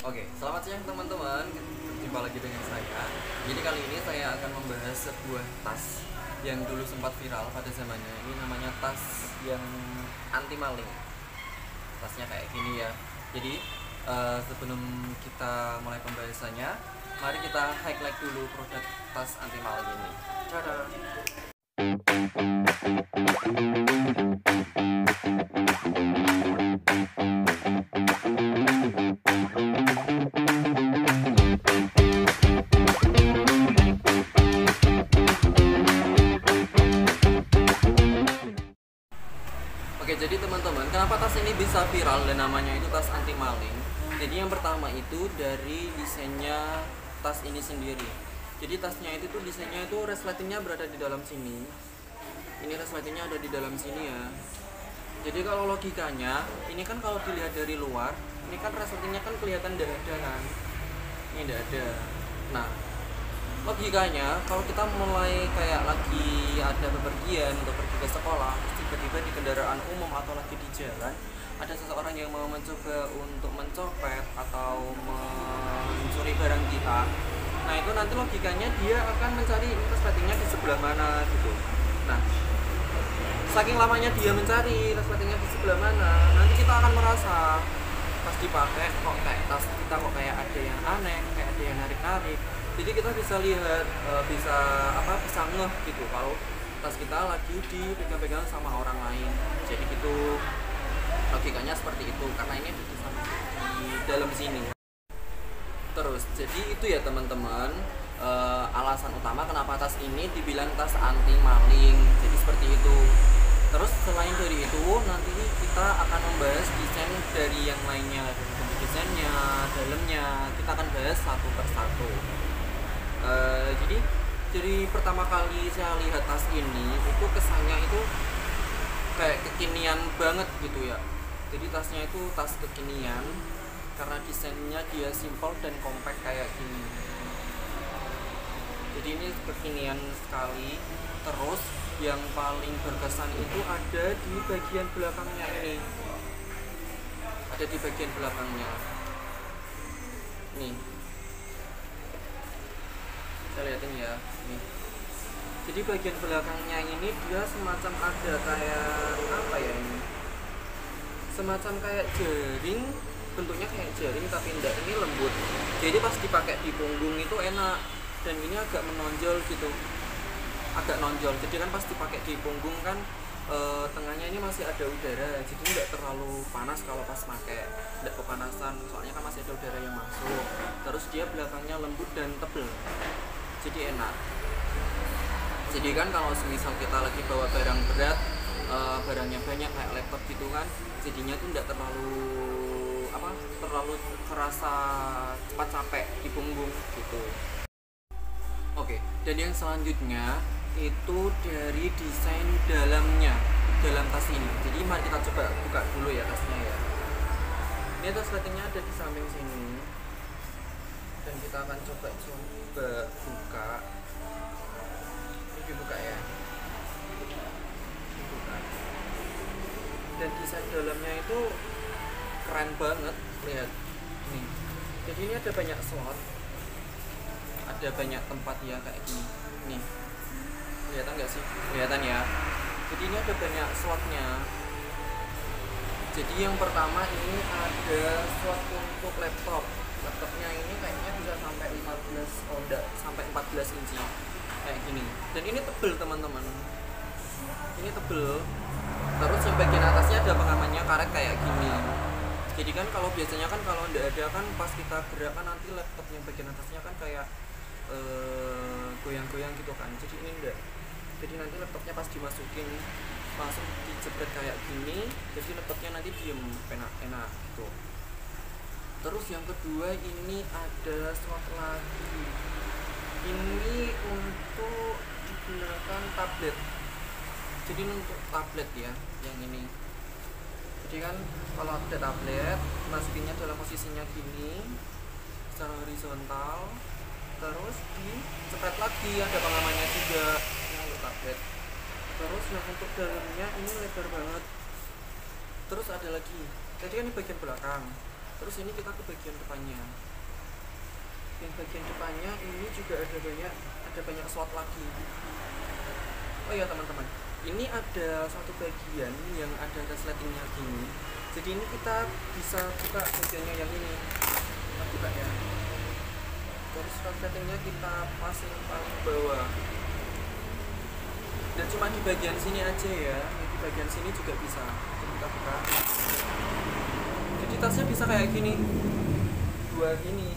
Oke, selamat siang teman-teman. Jumpa lagi dengan saya. Jadi kali ini saya akan membahas sebuah tas yang dulu sempat viral pada zamannya. Ini namanya tas yang anti maling. Tasnya kayak gini ya. Jadi sebelum kita mulai pembahasannya, mari kita highlight dulu produk tas anti maling ini. Tada! Oke, jadi teman-teman, kenapa tas ini bisa viral dan namanya itu tas anti maling? Jadi yang pertama itu dari desainnya tas ini sendiri. Jadi tasnya itu tuh desainnya itu resletingnya berada di dalam sini. Ini resletingnya ada di dalam sini ya. Jadi kalau logikanya, ini kan kalau dilihat dari luar, ini kan resletingnya kan kelihatan dada kan. Ini dada. Nah, logikanya kalau kita mulai kayak lagi ada bepergian untuk pergi ke sekolah, terus tiba-tiba di kendaraan umum atau lagi di jalan ada seseorang yang mau mencoba untuk mencopet atau mencuri barang kita. Nah, itu nanti logikanya dia akan mencari resletingnya di sebelah mana gitu. Nah, saking lamanya dia mencari resletingnya di sebelah mana, nanti kita akan merasa pas dipakai kok kayak tas kita kok kayak ada yang aneh, kayak ada yang narik-narik. Jadi kita bisa lihat bisa ngeh gitu kalau tas kita lagi dipegang-pegang sama orang lain. Jadi gitu logikanya seperti itu karena ini ada di dalam sini. Terus jadi itu ya teman-teman, alasan utama kenapa tas ini dibilang tas anti maling. Jadi seperti itu. Terus selain dari itu nanti kita akan membahas desain dari yang lainnya, dari bentuk desainnya, dalamnya kita akan bahas satu persatu. Jadi dari pertama kali saya lihat tas ini itu kesannya itu kayak kekinian banget gitu ya. Jadi tasnya itu tas kekinian karena desainnya dia simple dan compact kayak gini. Jadi ini kekinian sekali. Terus yang paling berkesan itu ada di bagian belakangnya ini. Ada di bagian belakangnya. Nih. Saya lihatin ya, nih. Jadi bagian belakangnya ini dia semacam ada kayak apa ya ini? Semacam kayak jaring, bentuknya kayak jaring tapi enggak, ini lembut. Jadi pas dipakai di punggung itu enak dan ini agak menonjol gitu. Agak nonjol. Jadi kan pas dipakai di punggung kan tengahnya ini masih ada udara, jadi nggak terlalu panas kalau pas pakai, nggak kepanasan soalnya kan masih ada udara yang masuk. Terus dia belakangnya lembut dan tebel, jadi enak. Jadi kan kalau misal kita lagi bawa barang berat, barangnya banyak kayak laptop gitu kan, jadinya tuh nggak terlalu terasa cepat capek di punggung gitu. Oke, dan yang selanjutnya itu dari desain dalamnya, dalam tas ini. Jadi mari kita coba buka dulu ya tasnya ya. Ini tas resletingnya ada di samping sini. Dan kita akan coba buka. Ini dibuka ya. Dibuka. Dan desain dalamnya itu keren banget, lihat. Nih. Jadi ini ada banyak slot. Ada banyak tempat ya kayak gini. Nih. Kelihatan nggak sih? Kelihatan ya. Jadi ini ada banyak slotnya. Jadi yang pertama ini ada slot untuk laptop. Laptopnya ini kayaknya bisa sampai 15, oh enggak, sampai 14 inci kayak gini. Dan ini tebel teman-teman. Ini tebel. Terus yang bagian atasnya ada pengamannya karet kayak gini. Jadi kan kalau biasanya kan kalau enggak ada kan pas kita gerakan nanti laptop yang bagian atasnya kan kayak goyang-goyang gitu kan. Jadi ini enggak. Jadi nanti laptopnya pas dimasukin langsung dijepret kayak gini, jadi laptopnya nanti diem enak gitu. Terus yang kedua ini ada slot lagi. Ini untuk digunakan tablet. Jadi untuk tablet ya, yang ini. Jadi kan kalau ada tablet, masukinnya dalam posisinya gini, secara horizontal. Terus dicepret lagi, ada pengamannya juga untuk tablet. Terus yang untuk dalamnya ini lebar banget. Terus ada lagi, jadi kan ini bagian belakang. Terus ini kita ke bagian depannya. Yang bagian depannya ini juga ada banyak slot lagi. Oh ya teman-teman, ini ada satu bagian yang ada resletingnya gini. Jadi ini kita bisa buka bagiannya yang ini. Kita buka ya. Terus resletingnya kita pasang paling bawah. Dan cuma di bagian sini aja ya. Di bagian sini juga bisa. Jadi kita buka. Jadi tasnya bisa kayak gini. Dua gini.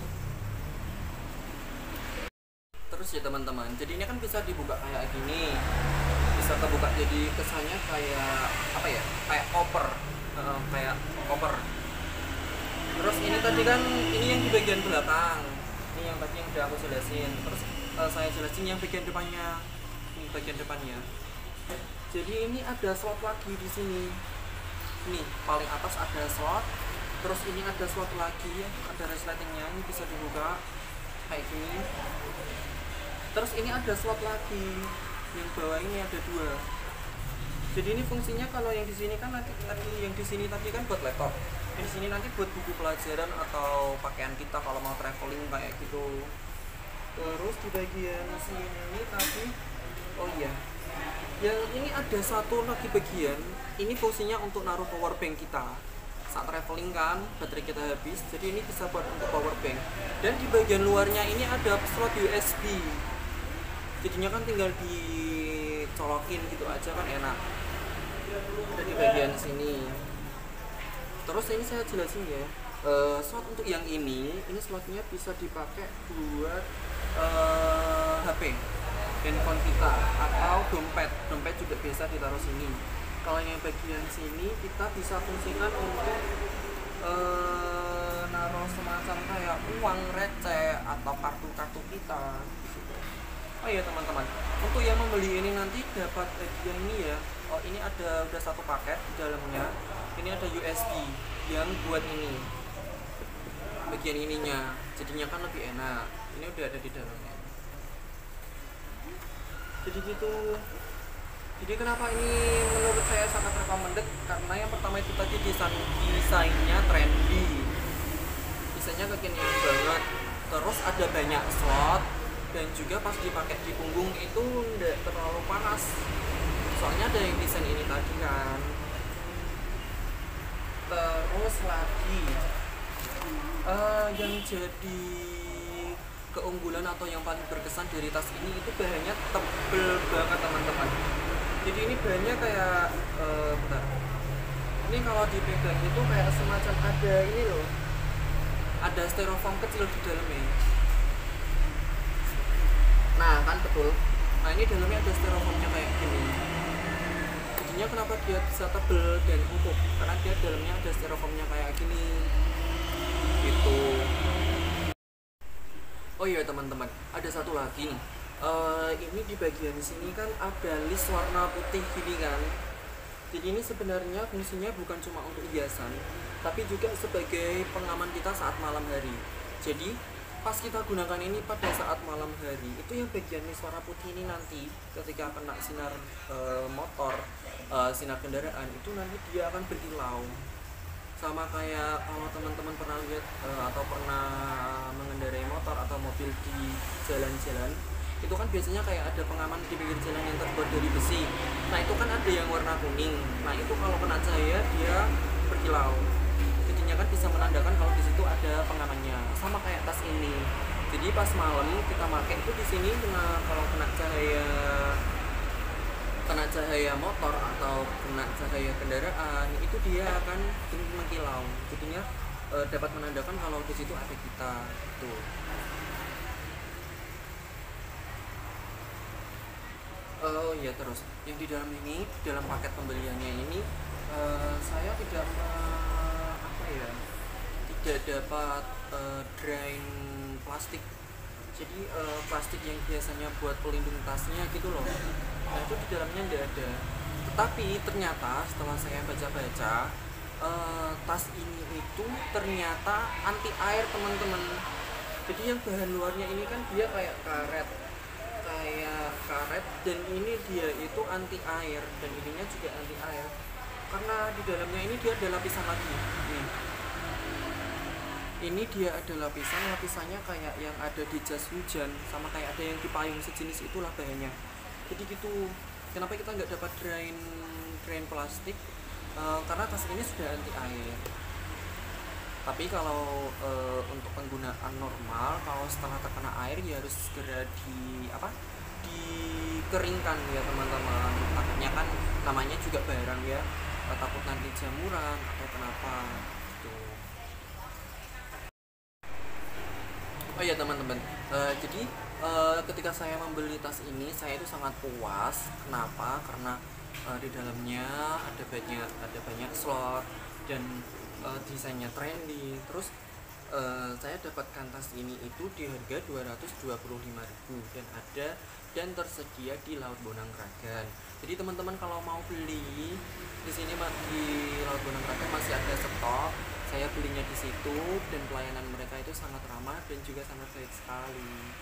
Terus ya teman-teman, jadi ini kan bisa dibuka kayak gini, bisa kebuka jadi kesannya kayak apa ya, kayak koper, kayak koper. Terus ini tadi kan ini yang di bagian belakang, ini yang tadi yang udah aku jelasin. Terus saya jelasin yang bagian depannya, ini bagian depannya. Jadi ini ada slot lagi di sini, ini paling atas ada slot, terus ini ada slot lagi, ada resletingnya, ini bisa dibuka kayak gini. Terus ini ada slot lagi, yang bawah ini ada dua. Jadi ini fungsinya kalau yang di sini kan nanti yang di sini tadi kan buat laptop, yang di sini nanti buat buku pelajaran atau pakaian kita kalau mau traveling kayak gitu. Terus di bagian sini tadi, oh iya, yang ini ada satu lagi bagian. Ini fungsinya untuk naruh power bank kita saat traveling kan, baterai kita habis. Jadi ini bisa buat untuk power bank. Dan di bagian luarnya ini ada slot USB. Jadinya kan tinggal dicolokin gitu aja kan enak. Ada di bagian sini. Terus ini saya jelasin ya. Slot untuk yang ini slotnya bisa dipakai buat HP, handphone kita atau dompet juga bisa ditaruh sini. Kalau yang bagian sini kita bisa fungsikan untuk naruh semacam kayak uang receh atau kartu-kartu kita. Oh iya teman-teman, untuk yang membeli ini nanti dapat yang ini ya. Oh ini udah satu paket di dalamnya. Ini ada USB yang buat ini bagian ininya, jadinya kan lebih enak. Ini udah ada di dalamnya. Jadi gitu. Jadi kenapa ini menurut saya sangat recommended? Karena yang pertama itu tadi desainnya trendy, desainnya kekinian banget. Terus ada banyak slot. Dan juga pas dipakai di punggung itu tidak terlalu panas, soalnya ada yang desain ini tadi kan. Terus lagi yang jadi keunggulan atau yang paling berkesan dari tas ini itu bahannya tebel banget teman-teman. Jadi ini bahannya kayak bentar, ini kalau dipegang itu kayak semacam ada ini loh, ada styrofoam kecil di dalamnya. Nah kan betul. Nah ini dalamnya ada styrofoamnya kayak gini. Jadinya kenapa dia bisa tebel dan empuk? Karena dia dalamnya ada styrofoamnya kayak gini. Gitu. Oh iya teman-teman, ada satu lagi nih. Ini di bagian sini kan ada list warna putih gini kan. Jadi ini sebenarnya fungsinya bukan cuma untuk hiasan, tapi juga sebagai pengaman kita saat malam hari. Jadi pas kita gunakan ini pada saat malam hari, itu yang bagian list warna putih ini nanti ketika kena sinar motor, sinar kendaraan itu nanti dia akan berkilau. Sama kayak kalau teman-teman pernah lihat atau pernah mengendarai motor atau mobil di jalan-jalan, itu kan biasanya kayak ada pengaman di pinggir jalan yang terbuat dari besi. Nah itu kan ada yang warna kuning. Nah itu kalau kena cahaya dia berkilau. Jadinya kan bisa menandakan kalau di situ ada pengamannya. Sama kayak tas ini. Jadi pas malam kita pakai itu di sini kalau kena cahaya motor atau kena cahaya kendaraan itu dia akan mengkilau. Jadinya dapat menandakan kalau di situ ada kita. Tuh. Oh iya, terus yang di dalam ini, dalam paket pembeliannya ini saya tidak tidak dapat drain plastik. Jadi plastik yang biasanya buat pelindung tasnya gitu loh. Nah itu di dalamnya tidak ada. Tetapi ternyata setelah saya baca-baca, tas ini itu ternyata anti air teman-teman. Jadi yang bahan luarnya ini kan dia kayak karet, dan ini dia itu anti air, dan ininya juga anti air karena di dalamnya ini dia ada lapisan lagi nih. Ini dia ada lapisannya kayak yang ada di jas hujan, sama kayak ada yang di payung, sejenis itulah bahannya. Jadi gitu. Kenapa kita nggak dapat drain drain plastik? Karena tas ini sudah anti air. Tapi kalau untuk penggunaan normal, kalau setelah terkena air ya harus segera dikeringkan ya teman-teman. Takutnya kan namanya juga barang ya, takut nanti jamuran atau kenapa gitu. Oh iya teman-teman, jadi ketika saya membeli tas ini saya itu sangat puas. Kenapa? Karena di dalamnya ada banyak slot dan desainnya trendy. Terus saya dapatkan tas ini itu di harga 225.000 dan tersedia di Laut Bonang Kragan. Jadi teman-teman kalau mau beli di sini di Laut Bonang Kragan masih ada stok. Saya belinya di situ dan pelayanan mereka itu sangat ramah dan juga sangat baik sekali.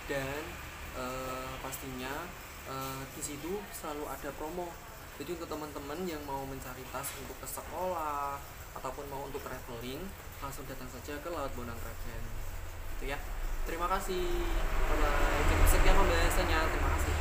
Dan pastinya di situ selalu ada promo. Jadi untuk teman-teman yang mau mencari tas untuk ke sekolah ataupun mau untuk traveling, langsung datang saja ke Laut Bonang Kragan. Itu ya. Terima kasih. Bye bye. Sekian pembahasannya. Terima kasih.